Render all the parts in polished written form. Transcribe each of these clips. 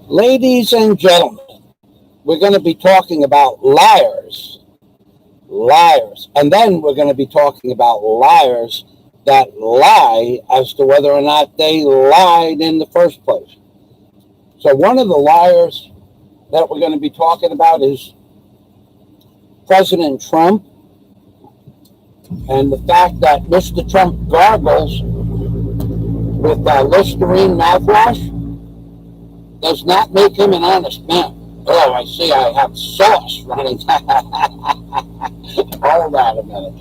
Ladies and gentlemen, we're going to be talking about liars, liars, and then we're going to be talking about liars that lie as to whether or not they lied in the first place. So, one of the liars that we're going to be talking about is President Trump and the fact that Mr. Trump gargles with Listerine mouthwash does not make him an honest man. Oh, I see I have sauce running. Hold on a minute.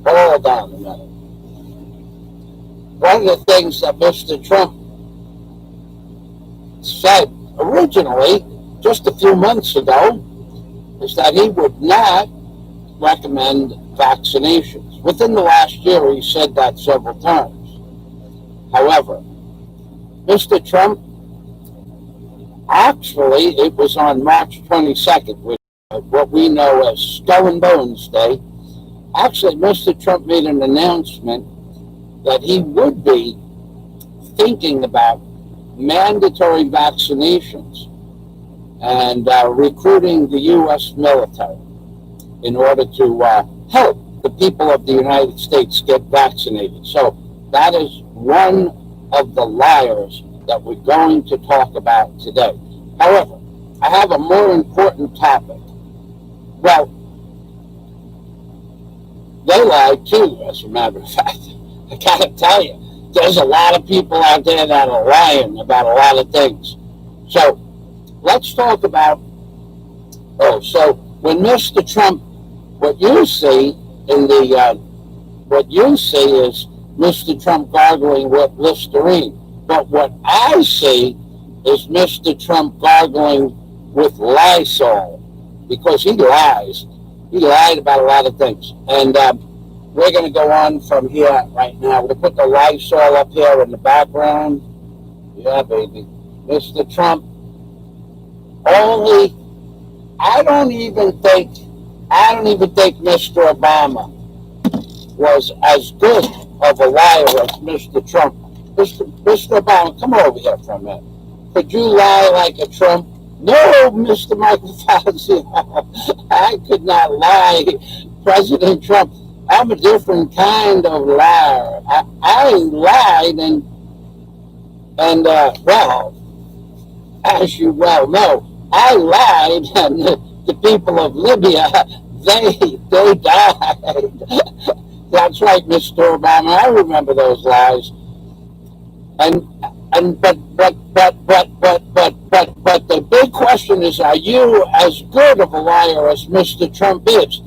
Hold on a minute. One of the things that Mr. Trump said originally, just a few months ago, is that he would not recommend vaccinations. Within the last year, he said that several times. However, Mr. Trump, actually, it was on March 22nd, which what we know as Skull and Bones Day. Actually, Mr. Trump made an announcement that he would be thinking about mandatory vaccinations and recruiting the U.S. military in order to help the people of the United States get vaccinated. So that is one of the liars that we're going to talk about today. However, I have a more important topic. Well, they lied too, as a matter of fact. I gotta tell you, there's a lot of people out there that are lying about a lot of things. So let's talk about, so when Mr. Trump, what you see is Mr. Trump gargling with Listerine. But what I see is Mr. Trump gargling with Lysol, because he lies. He lied about a lot of things. And we're going to go on from here right now. We'll put the Lysol up here in the background. Yeah, baby. Mr. Trump, only, I don't even think Mr. Obama was as good of a liar as Mr. Trump. Mr. Obama, come over here for a minute. Could you lie like a Trump? No, Mr. Michael Fauci, I could not lie. President Trump, I'm a different kind of liar. I lied and well, as you well know, I lied, and the people of Libya, they died. That's right, Mr. Obama. I remember those lies. But the big question is, are you as good of a liar as Mr. Trump is?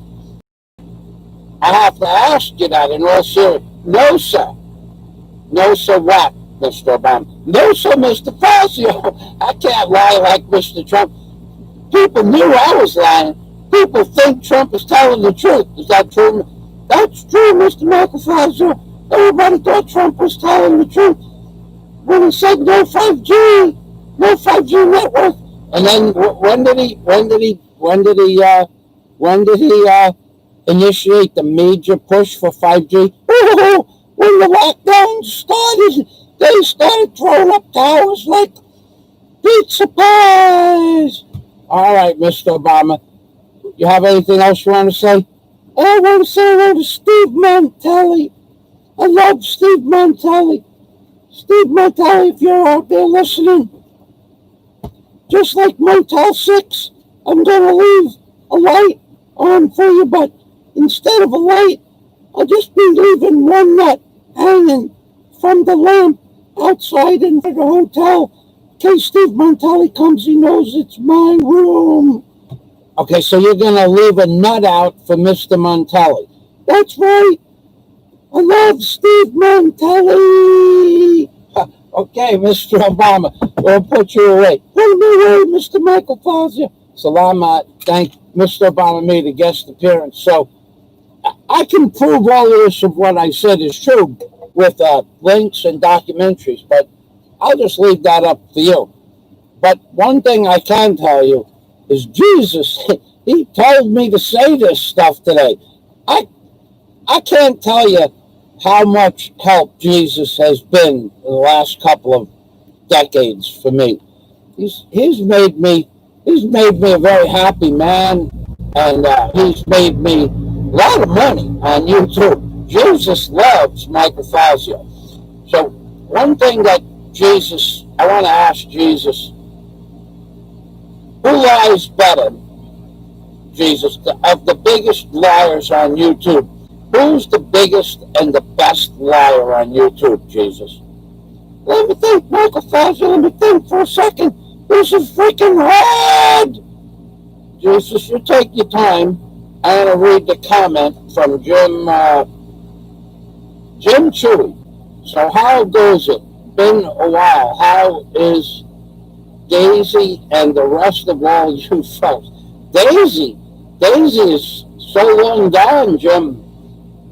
I have to ask you that in all seriousness. No, sir. No, sir, what, Mr. Obama? No, sir, Mr. Fauci. I can't lie like Mr. Trump. People knew I was lying. People think Trump is telling the truth. Is that true? That's true, Mr. Michael Fauci. Everybody thought Trump was telling the truth when he said no 5G network. And then when did he initiate the major push for 5G? Oh, when the lockdown started, they started throwing up towers like pizza pies. All right, Mr. Obama, you have anything else you want to say? I want to say hello to Steve Mantelli. I love Steve Mantelli. Steve Mantelli, if you're out there listening, just like Motel 6, I'm going to leave a light on for you, but instead of a light, I'll just be leaving one nut hanging from the lamp outside in the hotel. In case Steve Mantelli comes, he knows it's my room. Okay, so you're going to leave a nut out for Mr. Mantelli. That's right. I love Steve Mantelli. Okay, Mr. Obama, we'll put you away. Put me away, Mr. Michael Fauci. Salamat. Thank Mr. Obama made a guest appearance. So I can prove all of this of what I said is true with links and documentaries, but I'll just leave that up to you. But one thing I can tell you is Jesus, he told me to say this stuff today. I can't tell you how much help Jesus has been in the last couple of decades for me. He's made me a very happy man, and he's made me a lot of money on YouTube. Jesus loves Michael Fazio. So one thing that I want to ask Jesus, who lies better, Jesus, of the biggest liars on YouTube? Who's the biggest and the best liar on YouTube, Jesus? Let me think, Michael Fazio, let me think for a second. This is freaking hard. Jesus, you take your time. I'm going to read the comment from Jim Chewy. So how goes it? Been a while. How is Daisy and the rest of all you folks? Daisy is so long gone, Jim.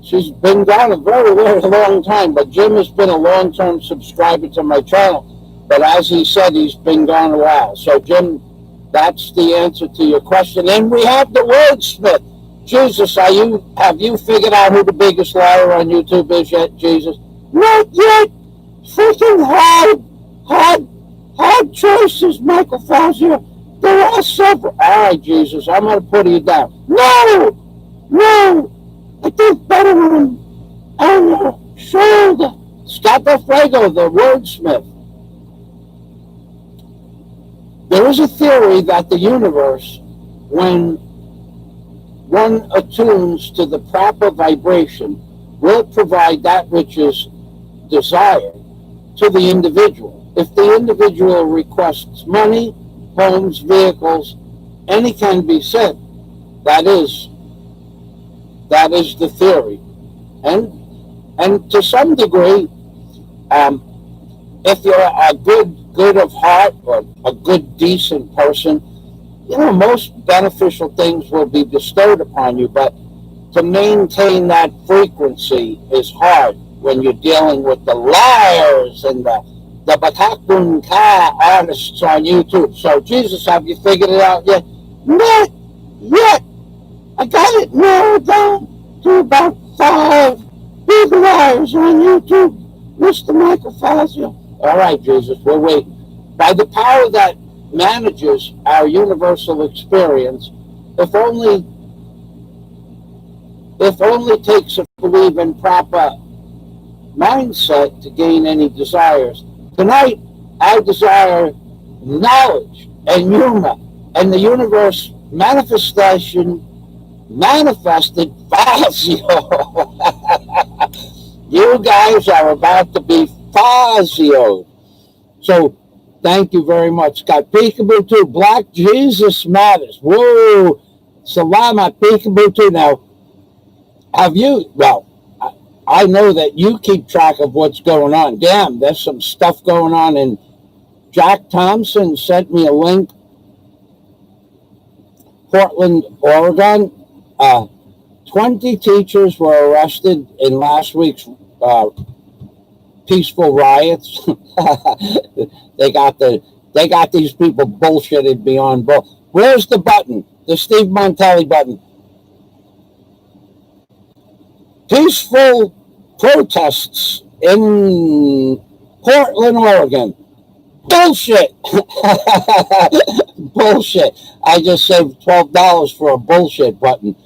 She's been gone a very, very long time, but Jim has been a long-term subscriber to my channel. But as he said, he's been gone a while. So, Jim, that's the answer to your question. And we have the wordsmith. Jesus, have you figured out who the biggest liar on YouTube is yet, Jesus? Not yet. Freaking hard choices, Michael Fazio. There are several. All right, Jesus, I'm going to put you down. No. I think better on your shoulder. Scott Alfredo, the wordsmith. There is a theory that the universe, when one attunes to the proper vibration, will provide that which is desired to the individual. If the individual requests money, homes, vehicles, any can be sent. That is the theory. And to some degree, if you're a good of heart or a good, decent person, most beneficial things will be bestowed upon you. But to maintain that frequency is hard when you're dealing with the liars and the Batakun Ka artists on YouTube. So, Jesus, have you figured it out yet? Not yet. I got it narrowed down to about 5 big liars on YouTube, Mr. Michael Fazio. All right, Jesus, we're waiting. By the power that manages our universal experience, if only takes a believe in proper mindset to gain any desires. Tonight, I desire knowledge and humor, and the universe manifested Fazio. You guys are about to be Fazio. So, thank you very much, Scott. Peekaboo 2, Black Jesus Matters. Whoa. Salama, Peekaboo 2. Now, I know that you keep track of what's going on. Damn, there's some stuff going on. And Jack Thompson sent me a link. Portland, Oregon. 20 teachers were arrested in last week's peaceful riots. They got these people bullshitted beyond bull. Where's the button? The Steve Montelli button. Peaceful protests in Portland, Oregon. Bullshit. Bullshit. I just saved $12 for a bullshit button.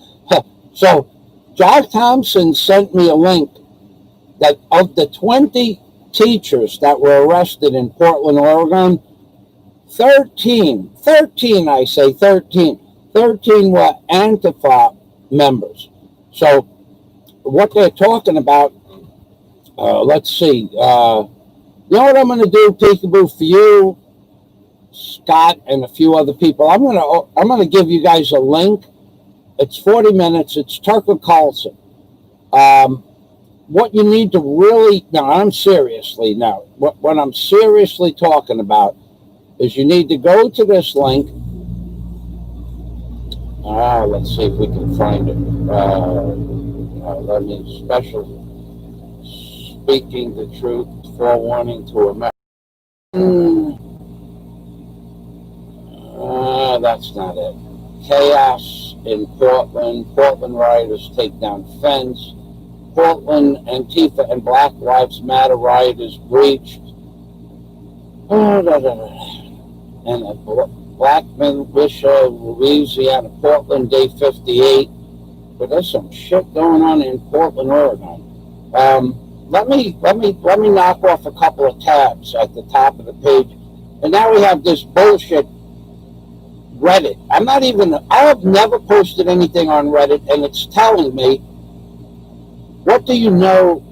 So, Jack Thompson sent me a link that of the 20 teachers that were arrested in Portland, Oregon, 13 were Antifa members. So, what they're talking about, let's see. You know what I'm going to do, Peekaboo, for you, Scott, and a few other people? I'm going to give you guys a link. It's 40 minutes. It's Tucker Carlson. What you need to really, what I'm seriously talking about is you need to go to this link. Let's see if we can find it. Let me special speaking the truth, forewarning to America. That's not it. Chaos in Portland. Portland rioters take down fence. Portland Antifa and Black Lives Matter riot is breached. And a Black militia, Louisiana, Portland, day 58. But there's some shit going on in Portland, Oregon. Let me knock off a couple of tabs at the top of the page. And now we have this bullshit Reddit. I have never posted anything on Reddit, and it's telling me, what do you know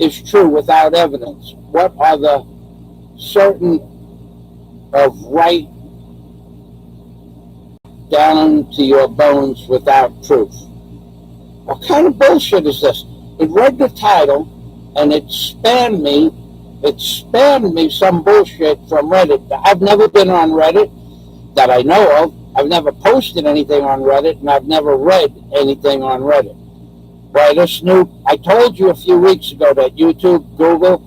is true without evidence? What are the certain of right down to your bones without proof? What kind of bullshit is this? It read the title, and it spammed me. It spammed me some bullshit from Reddit. I've never been on Reddit that I know of. I've never posted anything on Reddit, and I've never read anything on Reddit. Writer Snoop, I told you a few weeks ago that YouTube, Google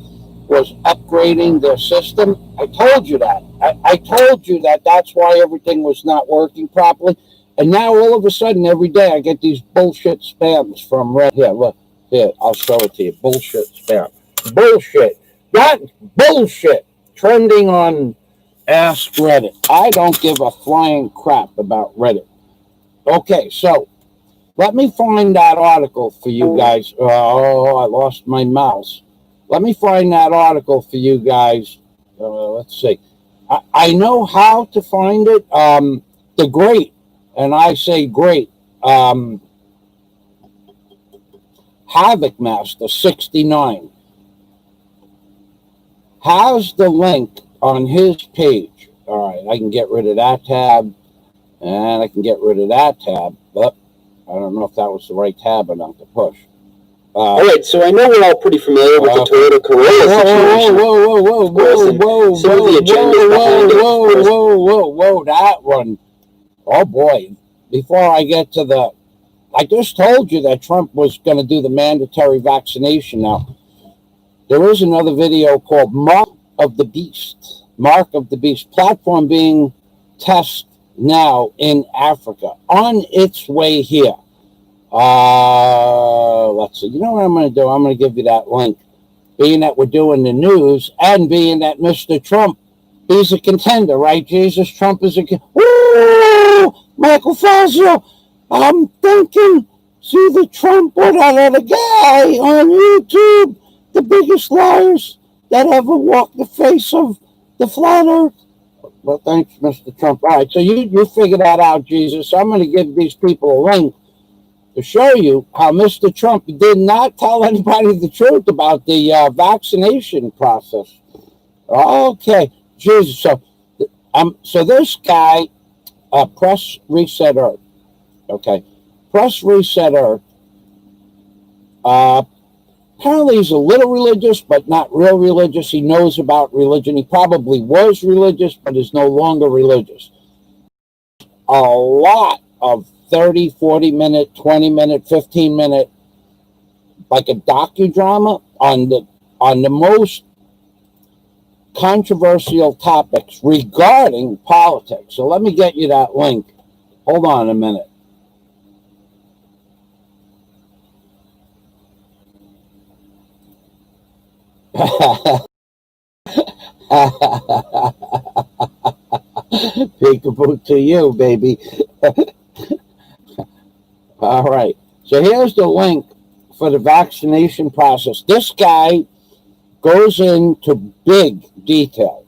was upgrading their system. I told you that. I told you that that's why everything was not working properly. And now all of a sudden, every day, I get these bullshit spams from Reddit. Here, look. Here, I'll show it to you. Bullshit spam. Bullshit. That bullshit trending on Ask Reddit. I don't give a flying crap about Reddit. Okay, so let me find that article for you guys. Oh, I lost my mouse. Let me find that article for you guys. Let's see. I know how to find it. The great, and I say great, Havoc Master 69 has the link on his page. All right, I can get rid of that tab, and I can get rid of that tab, but I don't know if that was the right tab or not to push. All right, so I know we're all pretty familiar with the Toyota Corolla situation. Whoa, that one. Oh boy, before I get to I just told you that Trump was going to do the mandatory vaccination. Now, there is another video called Mark of the Beast. Mark of the Beast. Platform being tested now in Africa. On its way here. Let's see. You know what I'm going to do? I'm going to give you that link. Being that we're doing the news, and being that Mr. Trump, he's a contender, right? Jesus, Trump is a contender. Woo! Michael Fazio. I'm thinking, see the Trump or that other guy on YouTube, the biggest liars that ever walked the face of the flat earth. Well, thanks, Mr. Trump. All right, so you figure that out, Jesus. I'm going to give these people a link to show you how Mr. Trump did not tell anybody the truth about the vaccination process. Okay, Jesus. So this guy, Press Reset Earth. Okay, Press Reset Earth. Apparently he's a little religious, but not real religious. He knows about religion. He probably was religious, but is no longer religious. A lot of 30, 40-minute, 20-minute, 15-minute, like a docudrama on the most controversial topics regarding politics. So let me get you that link. Hold on a minute. Peekaboo to you, baby. All right. So here's the link for the vaccination process. This guy goes into big detail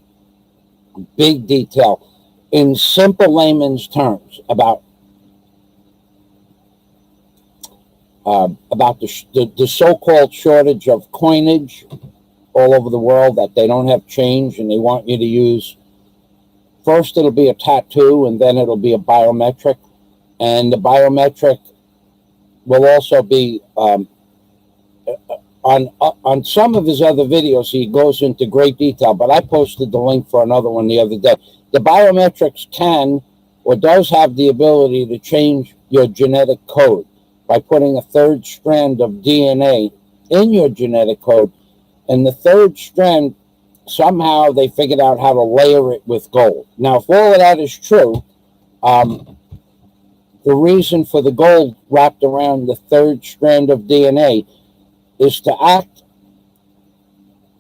in simple layman's terms about the so-called shortage of coinage all over the world, that they don't have change and they want you to use. First, it'll be a tattoo, and then it'll be a biometric. And the biometric will also be on some of his other videos. He goes into great detail, but I posted the link for another one the other day. The biometrics can or does have the ability to change your genetic code by putting a third strand of DNA in your genetic code. And the third strand, somehow they figured out how to layer it with gold. Now, if all of that is true, the reason for the gold wrapped around the third strand of DNA is to act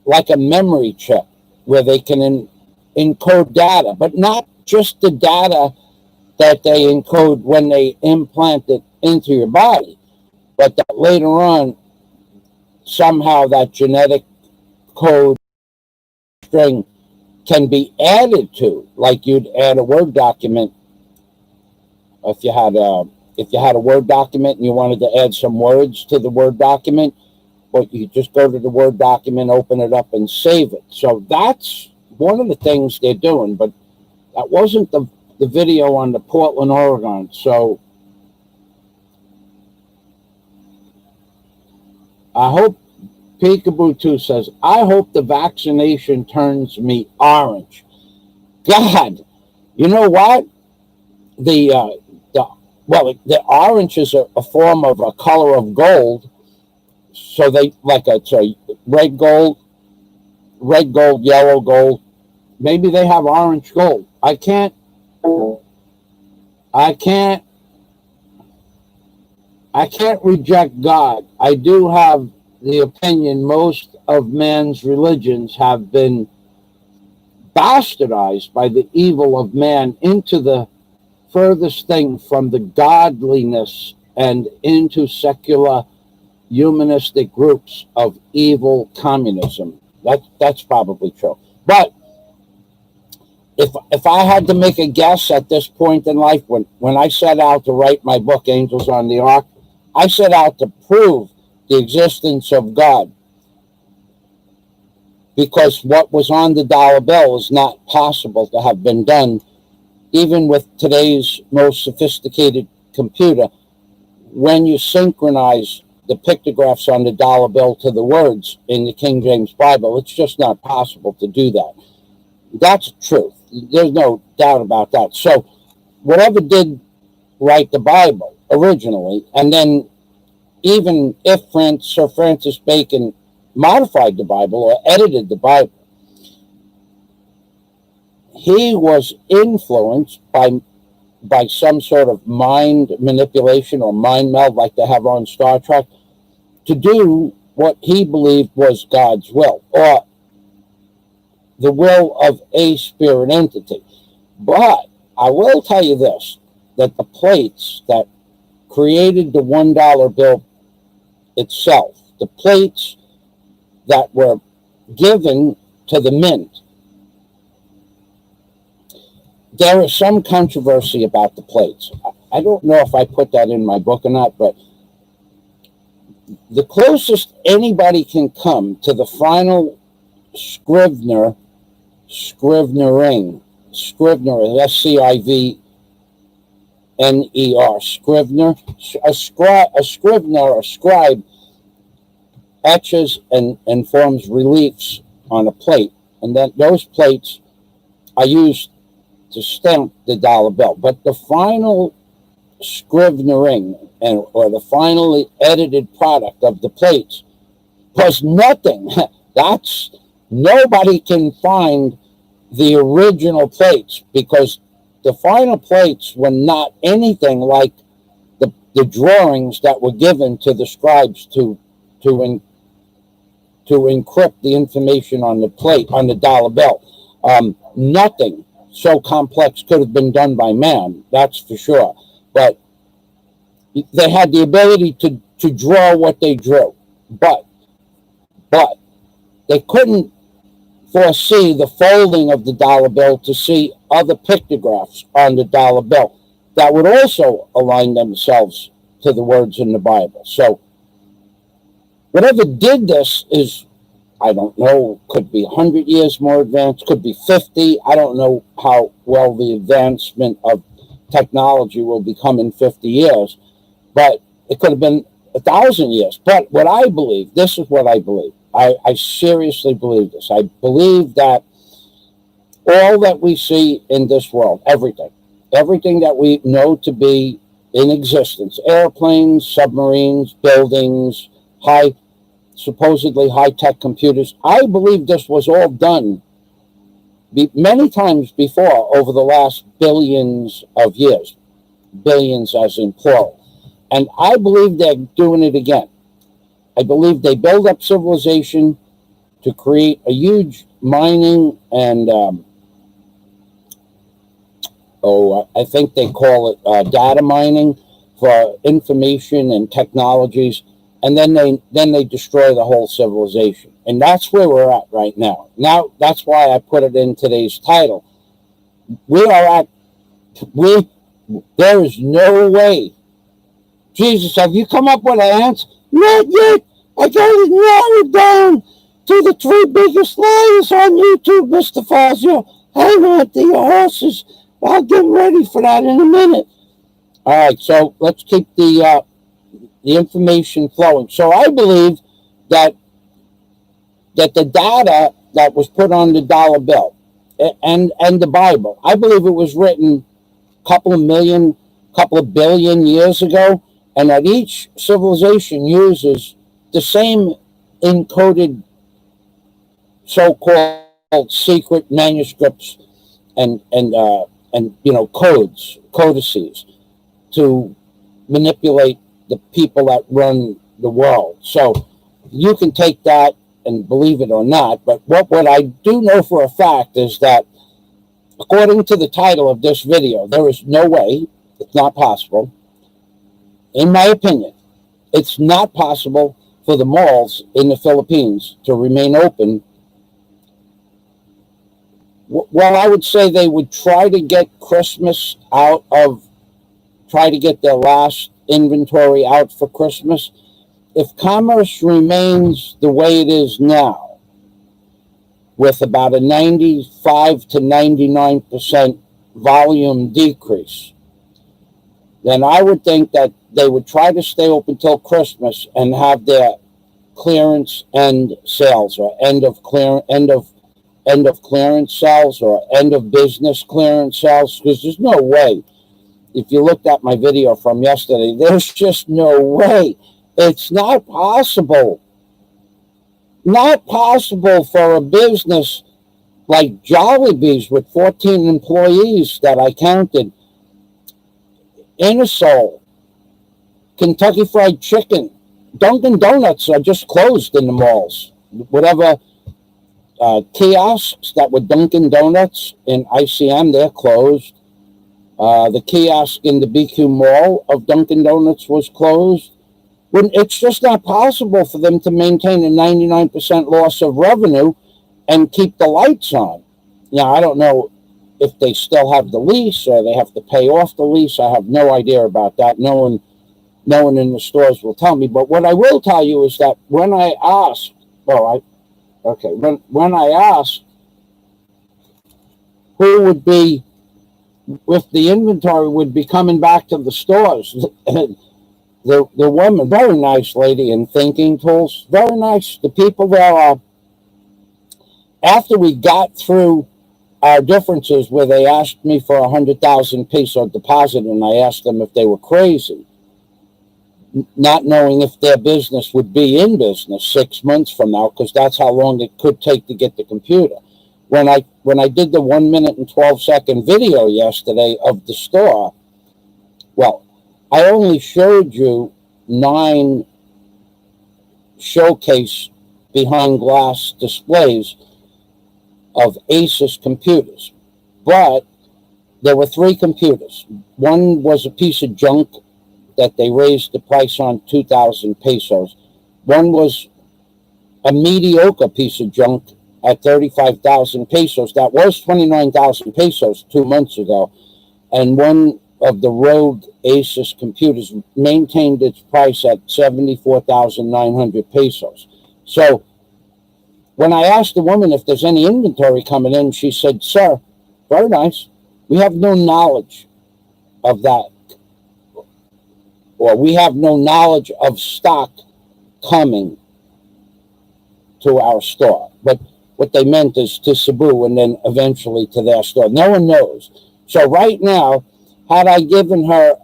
like a memory chip where they can encode data, but not just the data that they encode when they implant it into your body, but that later on, somehow that genetic code string can be added to, like you'd add a Word document. If you had a Word document and you wanted to add some words to the Word document, but you just go to the Word document, open it up, and save it. So that's one of the things they're doing, but that wasn't the video on the Portland, Oregon. So I hope Peekaboo 2 says, I hope the vaccination turns me orange. God, you know what? The orange is a form of a color of gold. So they it's a red gold, yellow gold. Maybe they have orange gold. I can't reject God. I do have the opinion most of man's religions have been bastardized by the evil of man into the furthest thing from the godliness and into secular humanistic groups of evil communism. That's probably true. But if I had to make a guess at this point in life, when I set out to write my book, Angels on the Ark, I set out to prove the existence of God, because what was on the dollar bill is not possible to have been done, even with today's most sophisticated computer. When you synchronize the pictographs on the dollar bill to the words in the King James Bible, it's just not possible to do that. That's truth. There's no doubt about that. So whatever did write the Bible originally, and then even if Sir Francis Bacon modified the Bible or edited the Bible, he was influenced by some sort of mind manipulation or mind meld like they have on Star Trek to do what he believed was God's will, or the will of a spirit entity. But I will tell you this, that the plates that created the $1 bill itself, the plates that were given to the mint, there is some controversy about the plates. I don't know if I put that in my book or not, but the closest anybody can come to the final Scrivener, SCIVNER, Scrivener, a Scrivener or scribe etches and forms reliefs on a plate, and then those plates are used to stamp the dollar bill. But the final scrivenering or the finally edited product of the plates was nothing. Nobody can find the original plates, because the final plates were not anything like the drawings that were given to the scribes to encrypt the information on the plate, on the dollar bill. Nothing so complex could have been done by man, that's for sure. But they had the ability to draw what they drew. But they couldn't foresee the folding of the dollar bill to see other pictographs on the dollar bill that would also align themselves to the words in the Bible. So whatever did this is, I don't know, could be 100 years more advanced, could be 50. I don't know how well the advancement of technology will become in 50 years, but it could have been 1,000 years. But what I believe, this is what I believe. I seriously believe this. I believe that all that we see in this world, everything that we know to be in existence, airplanes, submarines, buildings, supposedly high-tech computers, I believe this was all done many times before over the last billions of years, billions as in plural. And I believe they're doing it again. I believe they build up civilization to create a huge mining and I think they call it data mining for information and technologies, and then they destroy the whole civilization. And that's where we're at right now. Now that's why I put it in today's title. There is no way. Jesus, have you come up with an answer? Not yet. I got it narrowed down to the 3 biggest liars on YouTube, Mr. Fazio. Hang on to your horses. I'll get ready for that in a minute. All right, so let's keep the information flowing. So I believe that the data that was put on the dollar bill and the Bible, I believe it was written a couple of billion years ago, and that each civilization uses the same encoded so-called secret manuscripts and codices to manipulate the people that run the world. So you can take that and believe it or not, but what I do know for a fact is that according to the title of this video, there is no way, it's not possible, in my opinion, it's not possible for the malls in the Philippines to remain open. Well, I would say they would try to get Christmas try to get their last inventory out for Christmas. If commerce remains the way it is now, with about a 95 to 99% volume decrease, then I would think that they would try to stay open till Christmas and have their clearance end sales, or end of clearance sales, or end of business clearance sales, because there's no way. If you looked at my video from yesterday, there's just no way. It's not possible. Not possible for a business like Jollibee's with 14 employees that I counted, Ingersoll, Kentucky Fried Chicken, Dunkin' Donuts are just closed in the malls. Whatever kiosks that were Dunkin' Donuts in ICM, they're closed. The kiosk in the BQ Mall of Dunkin' Donuts was closed. It's just not possible for them to maintain a 99% loss of revenue and keep the lights on. Now, I don't know if they still have the lease or they have to pay off the lease. I have no idea about that. No one in the stores will tell me. But what I will tell you is that when I asked, when I asked who would be, if the inventory would be coming back to the stores, the woman, very nice lady in Thinking Tools, very nice. The people there are, after we got through our differences where they asked me for 100,000 peso deposit, and I asked them if they were crazy, not knowing if their business would be in business 6 months from now, because that's how long it could take to get the computer. When I did the 1 minute and 12-second video yesterday of the store, well, I only showed you 9 showcase behind glass displays of Asus computers, but there were 3 computers. One was a piece of junk that they raised the price on 2,000 pesos. One was a mediocre piece of junk at 35,000 pesos. That was 29,000 pesos 2 months ago. And one of the rogue Asus computers maintained its price at 74,900 pesos. So when I asked the woman if there's any inventory coming in, she said, "Sir, very nice, we have no knowledge of that, or we have no knowledge of stock coming to our store." But what they meant is to Cebu and then eventually to their store. No one knows. So right now, had I given her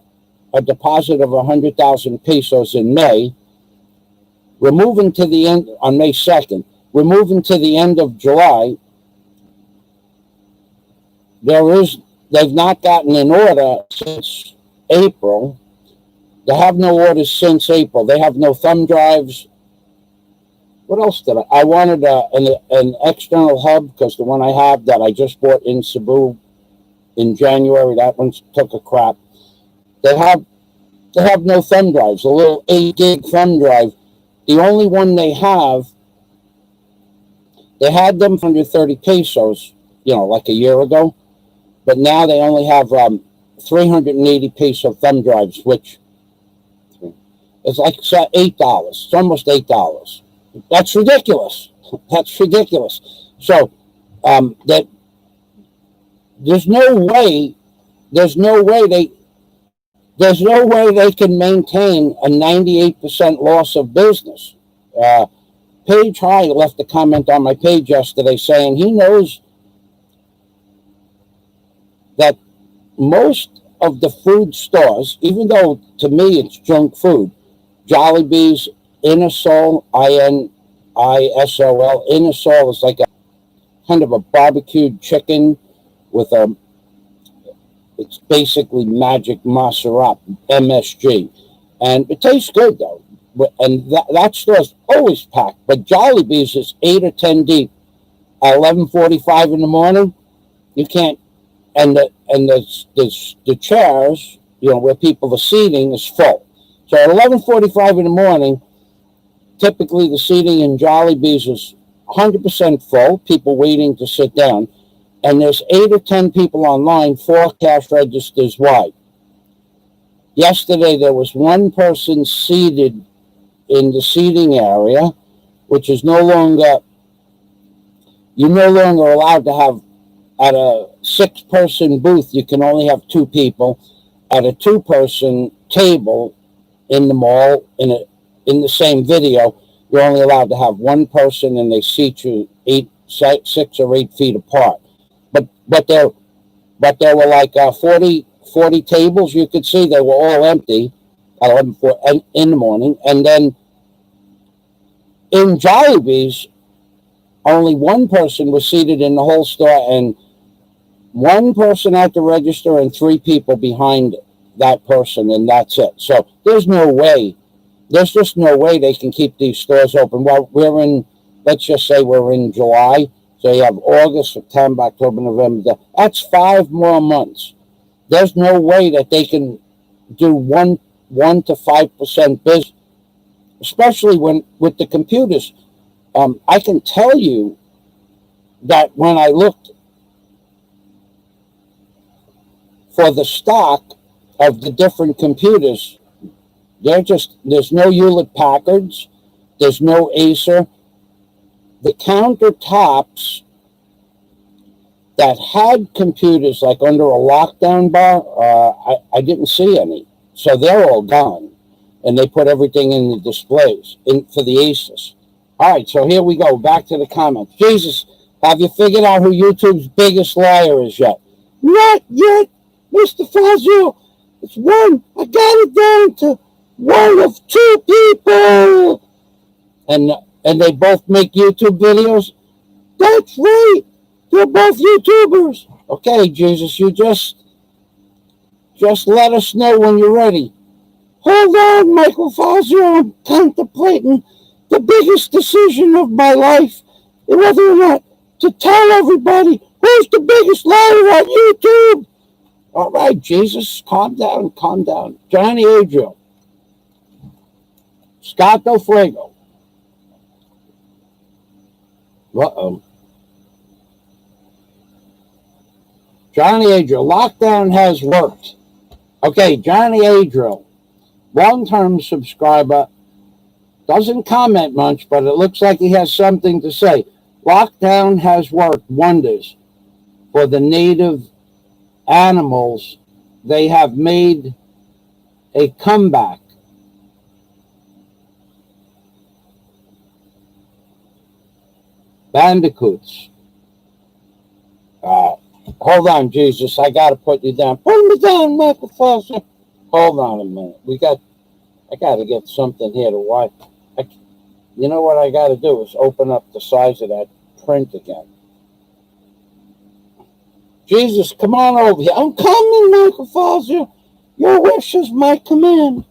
a deposit of 100,000 pesos in May, we're moving to the end on May 2nd. We're moving to the end of July. They've not gotten an order since April. They have no orders since April. They have no thumb drives, What else did I wanted an external hub, because the one I have that I just bought in Cebu in January, that one took a crap. They have no thumb drives, a little 8 gig thumb drive. The only one they had them for 130 pesos, like a year ago. But now they only have 380 peso thumb drives, which is like $8. It's almost $8. That's ridiculous. That's ridiculous. So that there's no way they can maintain a 98% loss of business. Paige High left a comment on my page yesterday saying he knows that most of the food stores, even though to me it's junk food, Jollibee's, Inasol, INISOL. Inasol is like a kind of a barbecued chicken with it's basically Magic Montserrat, MSG. And it tastes good though. And that store's always packed. But Jollibee's is 8 or 10 deep at 11:45 in the morning. You can't, and the chairs, where people are seating is full. So at 11:45 in the morning, typically the seating in Jollibee's is 100% full, people waiting to sit down. And there's 8 or 10 people online, 4 cash registers wide. Yesterday, there was one person seated in the seating area, which is you're no longer allowed to have, at a 6-person booth, you can only have 2 people. At a 2-person table in the mall, in the same video, you're only allowed to have 1 person, and they seat you 6 or 8 feet apart. But there were like 40 tables you could see. They were all empty at 11 in the morning. And then in Jollibee's, only 1 person was seated in the whole store, and 1 person at the register and 3 people behind that person, and that's it. So there's just no way they can keep these stores open. Well, let's just say we're in July. So you have August, September, October, November. That's 5 more months. There's no way that they can do 1 to 5% business, especially with the computers. I can tell you that when I looked for the stock of the different computers, there's no Hewlett Packards, there's no Acer. The countertops that had computers like under a lockdown bar, I didn't see any. So they're all gone. And they put everything in the displays for the Asus. All right, so here we go. Back to the comments. Jesus, have you figured out who YouTube's biggest liar is yet? Not yet, Mr. Fazio. It's one. I got it down to 1 of 2 people. And they both make YouTube videos? That's right. They're both YouTubers. Okay, Jesus, you just let us know when you're ready. Hold on, Michael Fazio. I'm contemplating the biggest decision of my life, whether or not to tell everybody who's the biggest liar on YouTube. All right, Jesus, calm down. Johnny Adriel. Scott Del Fuego. Johnny Adriel, lockdown has worked. Okay, Johnny Adriel, long-term subscriber, doesn't comment much, but it looks like he has something to say. Lockdown has worked wonders for the native animals. They have made a comeback. Bandicoots. Hold on, Jesus. I got to put you down. Put me down, Michael Foster. Hold on a minute. I got to get something here to watch. You know what I got to do is open up the size of that print again. Jesus, come on over here. I'm coming, Michael Foster. Your wish is my command.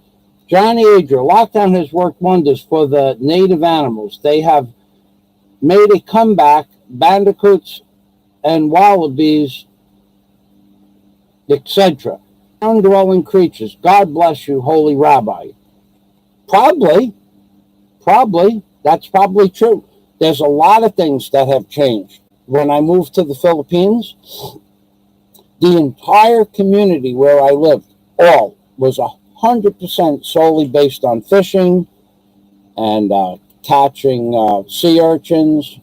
Johnny Adriel, lockdown has worked wonders for the native animals. They have made a comeback. Bandicoots and wallabies, etc. Ground-dwelling creatures. God bless you, holy rabbi. Probably. That's probably true. There's a lot of things that have changed. When I moved to the Philippines, the entire community where I lived, all was 100% solely based on fishing and catching sea urchins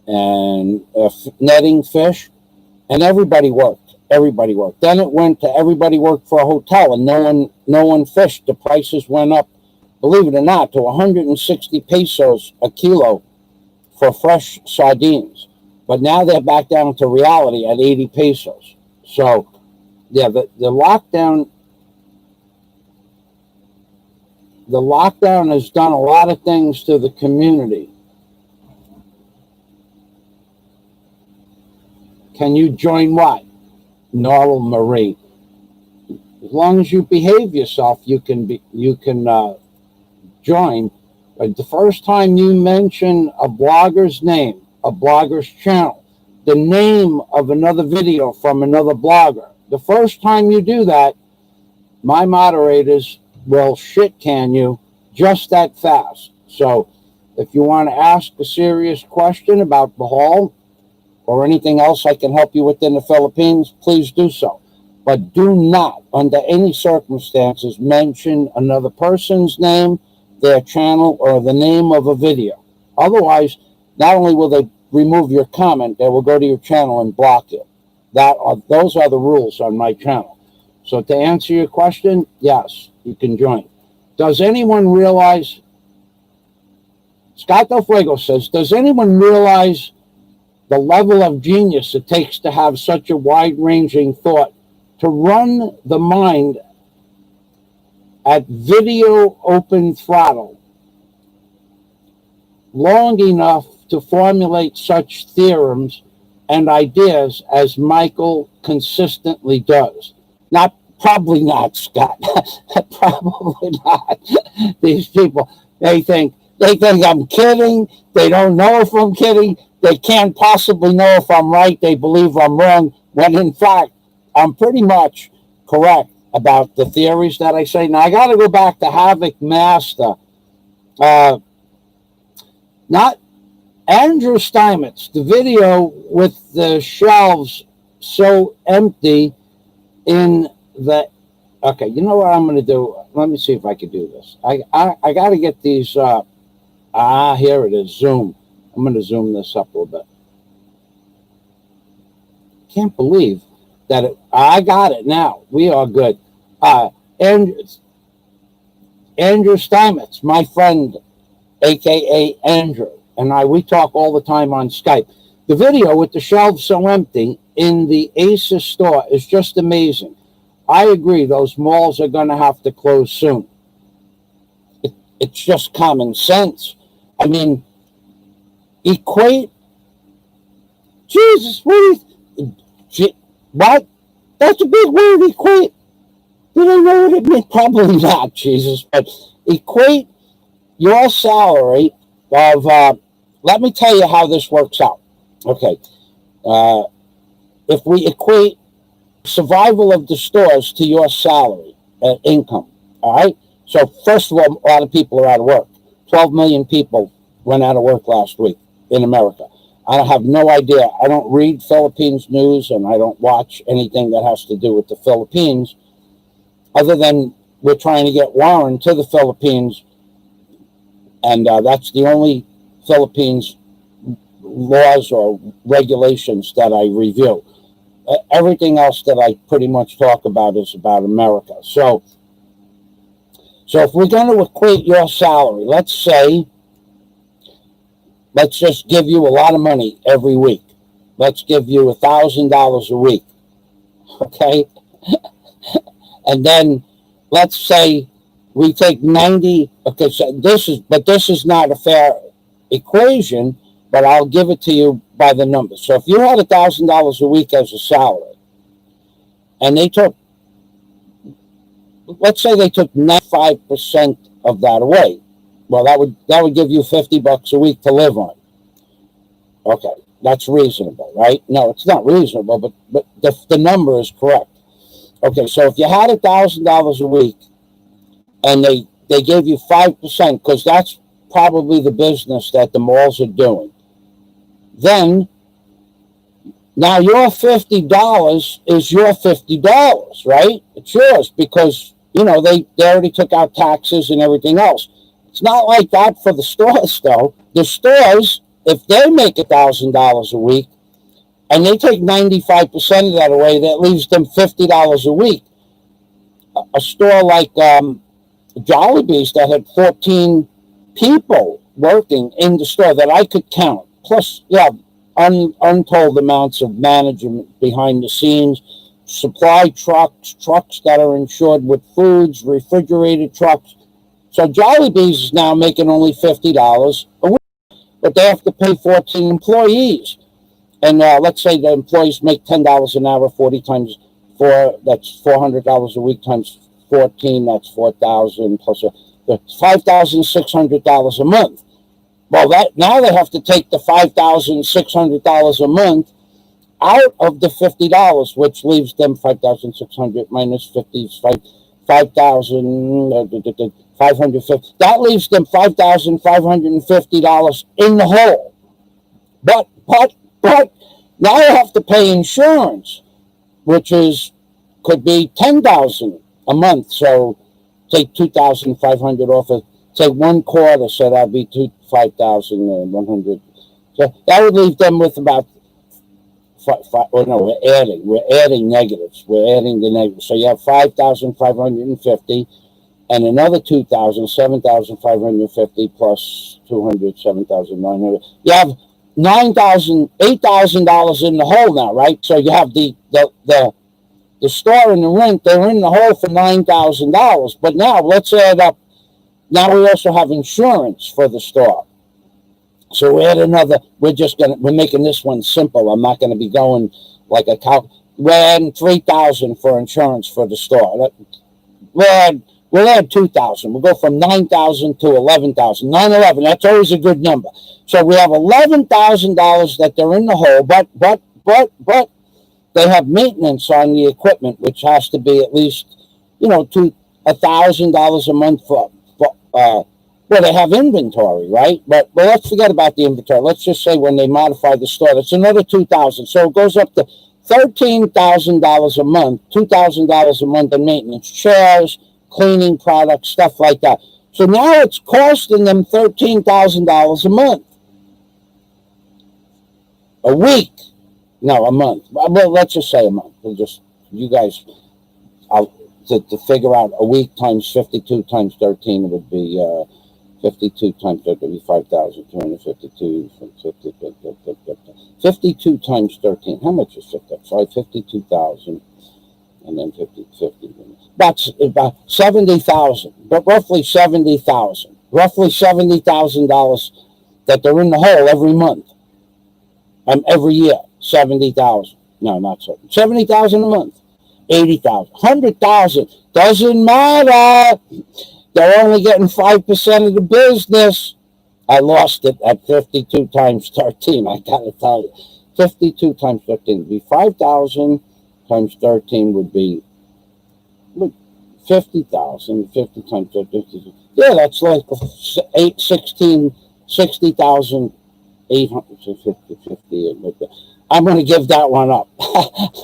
and netting fish, and everybody worked. Then it went to everybody worked for a hotel, and no one fished. The prices went up, believe it or not, to 160 pesos a kilo for fresh sardines. But now they're back down to reality at 80 pesos. So, yeah, the lockdown has done a lot of things to the community. Can you join what? Normal Marie. As long as you behave yourself, you can join. But the first time you mention a blogger's name, a blogger's channel, the name of another video from another blogger, the first time you do that, my moderators will shit can you just that fast. So if you want to ask a serious question about Bahal or anything else I can help you with in the Philippines, please do so. But do not, under any circumstances, mention another person's name, their channel, or the name of a video. Otherwise, not only will they remove your comment, they will go to your channel and block it. Those are the rules on my channel. So to answer your question, yes, you can join. Does anyone realize, Scott Del Fuego says, does anyone realize the level of genius it takes to have such a wide-ranging thought, to run the mind at video open throttle long enough to formulate such theorems and ideas as Michael consistently does? Probably not, Scott. Probably not. These people, they think I'm kidding. They don't know if I'm kidding. They can't possibly know if I'm right. They believe I'm wrong, when in fact, I'm pretty much correct about the theories that I say. Now, I got to go back to Havoc Master. Not Andrew Steinmetz, the video with the shelves so empty in the... Okay, you know what I'm going to do? Let me see if I can do this. I got to get these... here it is, Zoom. I'm going to zoom this up a little bit. Can't believe that I got it now. We are good. Andrew Steinmetz, my friend, a.k.a. Andrew, and we talk all the time on Skype. The video with the shelves so empty in the Aces store is just amazing. I agree, those malls are going to have to close soon. It's just common sense. I mean, equate... Jesus, what? That's a big word, equate. Do they know what it means? Probably not, Jesus. But equate your salary of... let me tell you how this works out. Okay. If we equate survival of the stores to your salary, income, all right? So first of all, a lot of people are out of work. 12 million people went out of work last week in America. I have no idea. I don't read Philippines news, and I don't watch anything that has to do with the Philippines, other than we're trying to get Warren to the Philippines, and that's the only Philippines laws or regulations that I review. Everything else that I pretty much talk about is about America. So if we're going to equate your salary, let's just give you a lot of money every week. Let's give you $1,000 a week, okay? And then let's say we take 90. Okay, so this is not a fair equation, but I'll give it to you by the numbers. So if you had $1,000 a week as a salary, and they took let's say they took 95% of that away. Well, that would give you $50 a week to live on. Okay, that's reasonable, right? No, it's not reasonable, but the number is correct. Okay, so if you had $1,000 a week, and they gave you 5%, because that's probably the business that the malls are doing, then now your $50 is your $50, right? It's yours because, they already took out taxes and everything else. It's not like that for the stores, though. The stores, if they make $1,000 a week and they take 95% of that away, that leaves them $50 a week. A store like Jollibee's that had 14 people working in the store that I could count, plus, untold amounts of management behind the scenes, supply trucks that are insured with foods, refrigerated trucks. So Jollibee's is now making only $50 a week, but they have to pay 14 employees. And let's say the employees make $10 an hour, 40 times 4, that's $400 a week times 14, that's 4,000 plus $5,600 a month. Well, now they have to take the $5,600 a month out of the $50, which leaves them 5,600 minus 50 is 5,550. That leaves them $5,550 in the hole. But now you have to pay insurance, which could be $10,000 a month. So take 2,500 off of, say, one quarter, so that'd be 5,100. So that would leave them with about we're adding negatives. We're adding the negatives. So you have 5,550 and another 2,000, 7,550 plus 200, 7,900. You have $8,000 in the hole now, right? So you have the store and the rent, they're in the hole for $9,000. But now let's add up. Now we also have insurance for the store. So we add another, we're making this one simple. I'm not going to be going like a cow. We're adding $3,000 for insurance for the store. We'll add $2,000. We'll go from $9,000 to $11,000. 911. That's always a good number. So we have $11,000 that they're in the hole, but they have maintenance on the equipment, which has to be at least, $1,000 a month for they have inventory, right? But let's forget about the inventory. Let's just say when they modify the store, that's another $2,000. So it goes up to $13,000 a month, $2,000 a month in maintenance, chairs, cleaning products, stuff like that. So now it's costing them $13,000 a month. A week. No, a month. Well, let's just say a month. You guys, to figure out a week times 52 times 13 would be 52 times 13 would be 5,252. 52 times 13. How much is 50? Sorry, 52,000. And then 50. That's about 70,000, but roughly 70,000. Roughly $70,000 that they're in the hole every month. Every year, 70,000. No, not 70. 70,000 a month. 80,000, 100,000. Doesn't matter. They're only getting 5% of the business. I lost it at 52 times 13. I gotta tell you, 52 times 13 would be 5,000 times 13 would be 50,000. 50 times 13. Yeah, that's like 60,800. 50. I'm going to give that one up.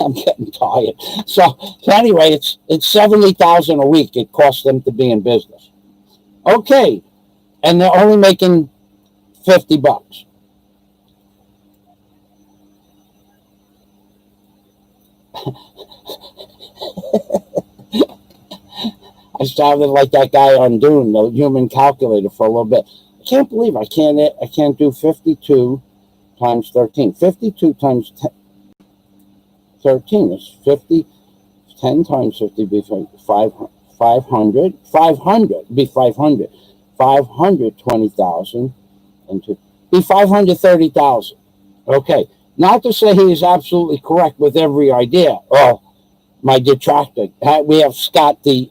I'm getting tired. So anyway, it's 70,000 a week. It costs them to be in business. Okay, and they're only making $50. I sounded like that guy on Dune, the human calculator, for a little bit. I can't believe I can't do 52 times 13. 52 times 13 is 50. 10 times 50 be 500. 500 be 500. 520,000 and be 530,000. Okay. Not to say he is absolutely correct with every idea. Oh, my detractor. We have Scott, the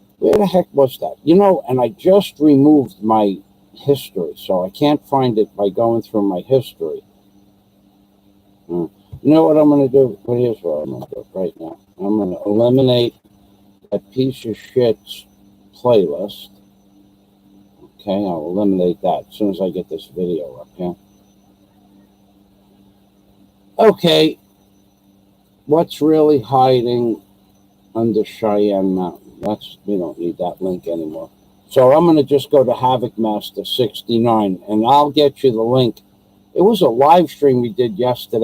Where the heck was that? You know, and I just removed my history, so I can't find it by going through my history. You know what I'm going to do? Well, here's what I'm going to do right now. I'm going to eliminate that piece of shit's playlist. Okay, I'll eliminate that as soon as I get this video up here. Okay, what's really hiding under Cheyenne Mountain? We don't need that link anymore. So I'm going to just go to Havoc Master 69, and I'll get you the link. It was a live stream we did yesterday.